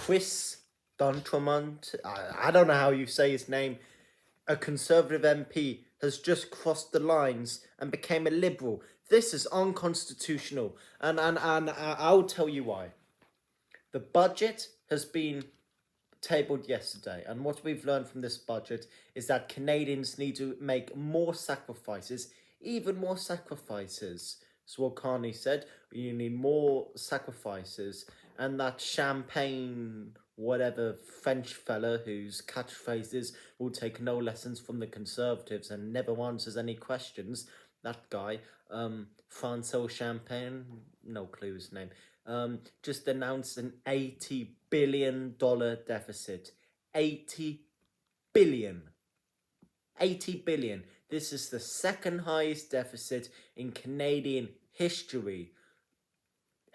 Chris Duntremont, I don't know how you say his name, a Conservative MP, has just crossed the lines and became a Liberal. This is unconstitutional, and I'll tell you why. The budget has been tabled yesterday, and what we've learned from this budget is that Canadians need to make more sacrifices, even more sacrifices. So what Carney said, you need more sacrifices, and that champagne whatever French fella whose catchphrase is will take no lessons from the Conservatives and never answers any questions. That guy, Francois Champagne, no clue his name, just announced an $80 billion deficit. 80 billion. 80 billion. This is the second highest deficit in Canadian history.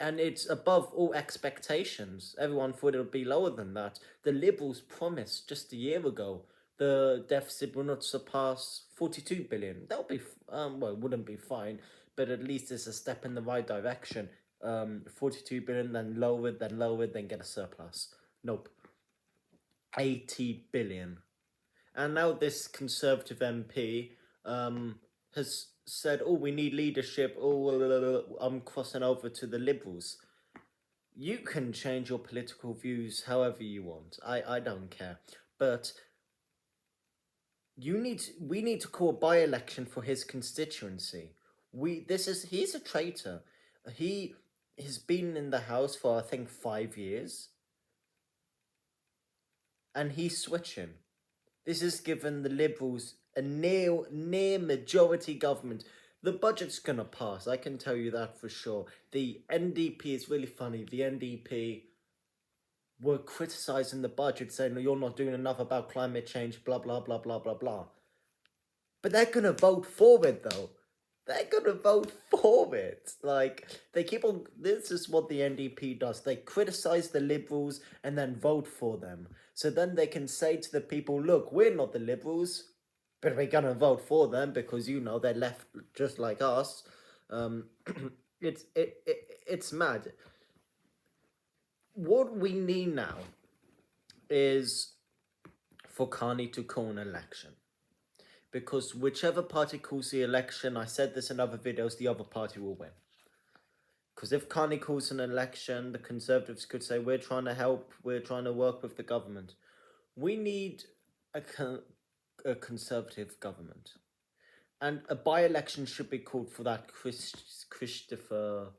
And it's above all expectations. Everyone thought it would be lower than that. The Liberals promised just a year ago the deficit will not surpass 42 billion. That would be, well, it wouldn't be fine, but at least it's a step in the right direction. 42 billion, then lower, then get a surplus. Nope. 80 billion. And now this Conservative MP has said, oh, we need leadership. Oh, I'm crossing over to the Liberals. You can change your political views however you want. I don't care. But we need to call a by-election for his constituency. He's a traitor. He has been in the House for, I think, 5 years. And he's switching. This has given the Liberals a near majority government. The budget's gonna pass, I can tell you that for sure. The NDP is really funny. The NDP were criticising the budget, saying you're not doing enough about climate change, blah blah blah blah blah blah. But they're gonna vote for it though. They're gonna vote for it. Like, they keep on. This is what the NDP does. They criticize the Liberals and then vote for them. So then they can say to the people, look, we're not the Liberals, but we're gonna vote for them because, you know, they're left just like us. It's mad. What we need now is for Carney to call an election. Because whichever party calls the election, I said this in other videos, the other party will win. Because if Carney calls an election, the Conservatives could say, we're trying to help, we're trying to work with the government. We need a Conservative government. And a by-election should be called for that Christopher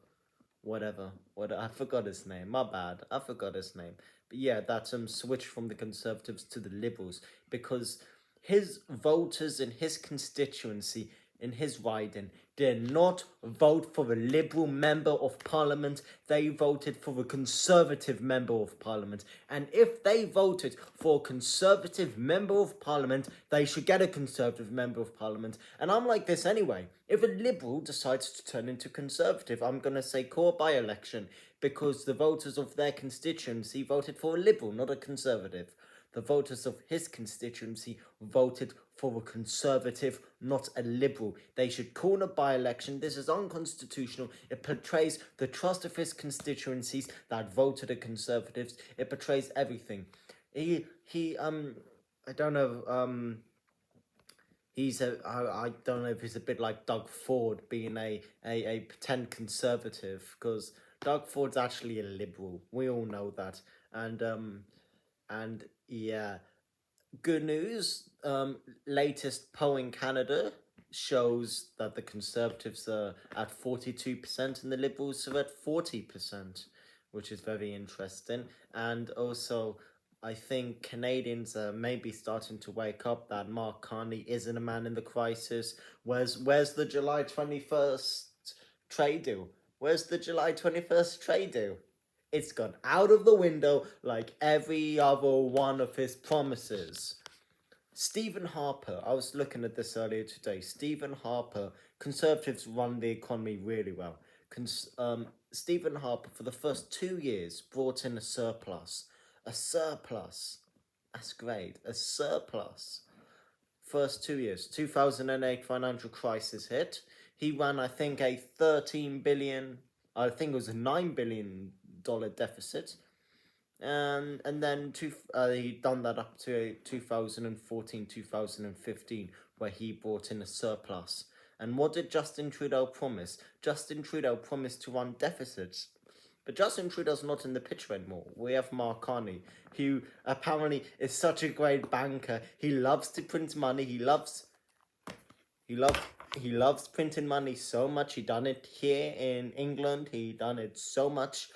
whatever. I forgot his name. My bad. I forgot his name. But yeah, that switch from the Conservatives to the Liberals. Because his voters in his constituency, in his riding, did not vote for a Liberal member of Parliament. They voted for a Conservative member of Parliament. And if they voted for a Conservative member of Parliament, they should get a Conservative member of Parliament. And I'm like this anyway. If a Liberal decides to turn into Conservative, I'm going to say call a by-election, because the voters of their constituency voted for a Liberal, not a Conservative. The voters of his constituency voted for a Conservative, not a Liberal. They should call a by-election. This is unconstitutional. It betrays the trust of his constituencies that voted the Conservatives. It betrays everything. I don't know, I don't know if he's a bit like Doug Ford, being a pretend Conservative, because Doug Ford's actually a Liberal. We all know that. And yeah, good news. Latest poll in Canada shows that the Conservatives are at 42% and the Liberals are at 40%, which is very interesting. And also, I think Canadians are maybe starting to wake up that Mark Carney isn't a man in the crisis. Where's the July 21st trade deal? Where's the July 21st trade deal? It's gone out of the window like every other one of his promises. Stephen Harper, I was looking at this earlier today. Stephen Harper, Conservatives run the economy really well. Stephen Harper, for the first 2 years, brought in a surplus. A surplus. That's great. A surplus. First 2 years. 2008 financial crisis hit. He ran, I think, a 13 billion, I think it was a $9 billion deficit. and then he done that up to 2014, 2015, where he brought in a surplus. And what did Justin Trudeau promise? Justin Trudeau promised to run deficits. But Justin Trudeau's not in the picture anymore. We have Mark Carney, who apparently is such a great banker. He loves to print money. He loves printing money so much. He done it here in England. He done it so much.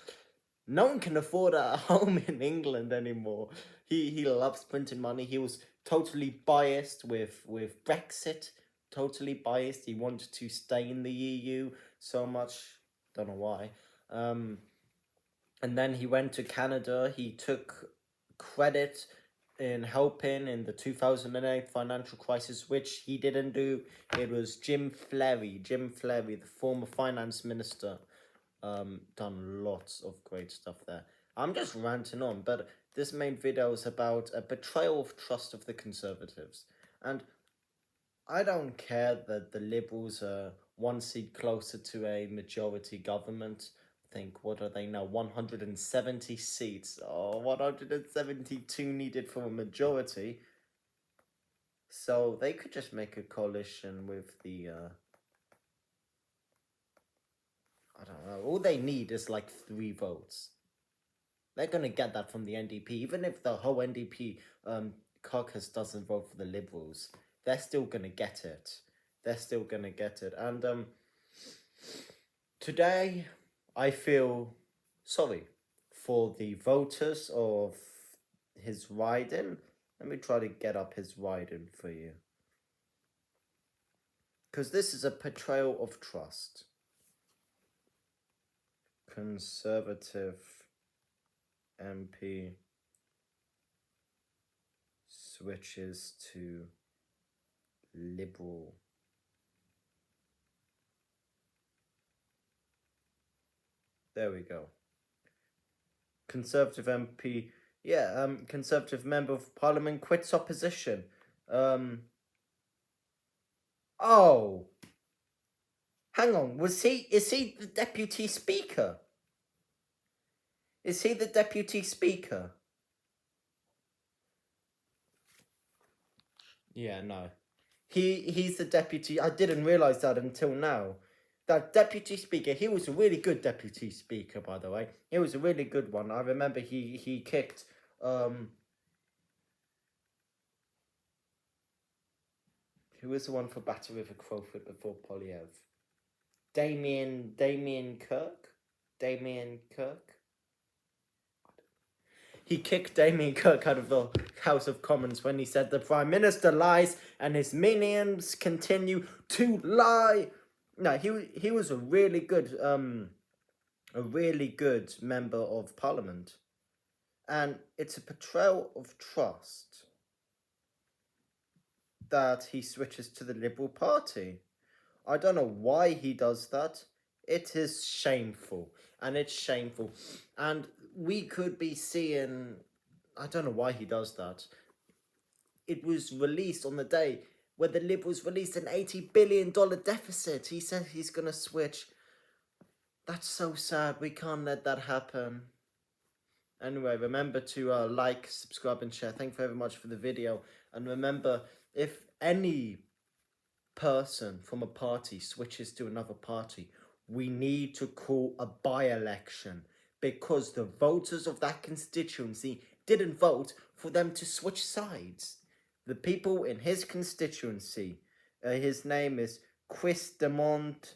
No one can afford a home in England anymore. He loves printing money. He was totally biased with Brexit. Totally biased. He wanted to stay in the EU so much. Don't know why. And then he went to Canada. He took credit in helping in the 2008 financial crisis, which he didn't do. It was Jim Fleury, the former finance minister. Done lots of great stuff there. I'm just ranting on, but this main video is about a betrayal of trust of the Conservatives. And I don't care that the Liberals are one seat closer to a majority government. I think, what are they now? 170 seats. Oh, 172 needed for a majority. So they could just make a coalition with the... I don't know. All they need is like 3 votes. They're going to get that from the NDP. Even if the whole NDP caucus doesn't vote for the Liberals, they're still going to get it. And today, I feel sorry for the voters of his riding. Let me try to get up his riding for you. Because this is a betrayal of trust. Conservative MP switches to Liberal. There we go. Conservative MP, Conservative Member of Parliament quits opposition. Oh. Hang on, is he the Deputy Speaker? Is he the Deputy Speaker? Yeah, no. He's the Deputy. I didn't realise that until now. That Deputy Speaker, he was a really good Deputy Speaker, by the way. He was a really good one. I remember he kicked... Who was the one for Battle River Crowfoot before Polyev? Damien Kirk? He kicked Damien Kirk out of the House of Commons when he said the Prime Minister lies and his minions continue to lie. No, he was a really good member of Parliament. And it's a betrayal of trust that he switches to the Liberal Party. I don't know why he does that. It is shameful. And we could be seeing... I don't know why he does that. It was released on the day where the Liberals released an $80 billion deficit. He said he's going to switch. That's so sad. We can't let that happen. Anyway, remember to like, subscribe and share. Thank you very much for the video. And remember, if any person from a party switches to another party, we need to call a by-election, because the voters of that constituency didn't vote for them to switch sides. The people in his constituency, his name is Chris Demont.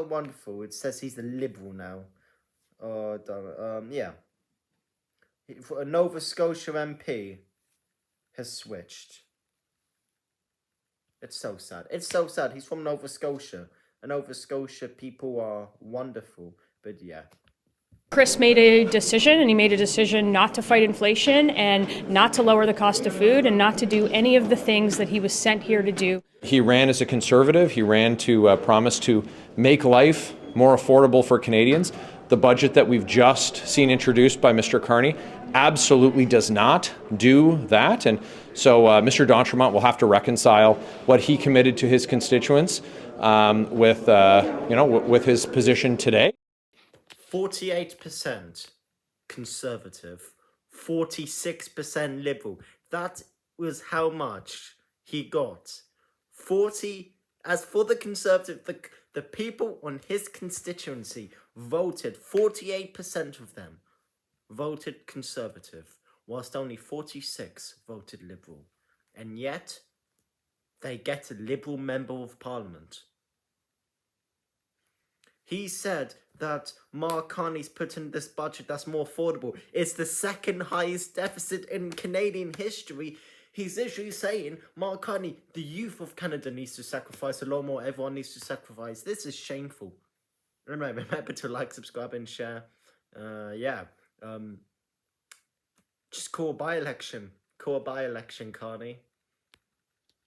Wonderful. It says he's a Liberal now. For a Nova Scotia MP has switched. It's so sad. He's from Nova Scotia. And Nova Scotia people are wonderful. But yeah. Chris made a decision, and he made a decision not to fight inflation and not to lower the cost of food and not to do any of the things that he was sent here to do. He ran as a Conservative. He ran to promise to make life more affordable for Canadians. The budget that we've just seen introduced by Mr. Carney absolutely does not do that. And so Mr. d'Entremont will have to reconcile what he committed to his constituents with his position today. 48% Conservative, 46% Liberal. That was how much he got. 40. As for the Conservative, the people on his constituency voted, 48% of them voted Conservative, whilst only 46 voted Liberal. And yet, they get a Liberal Member of Parliament. He said that Mark Carney's put in this budget that's more affordable. It's the second highest deficit in Canadian history. He's literally saying, Mark Carney, the youth of Canada needs to sacrifice a lot more. Everyone needs to sacrifice. This is shameful. Remember to like, subscribe, and share. Just call a by-election. Call a by-election, Carney.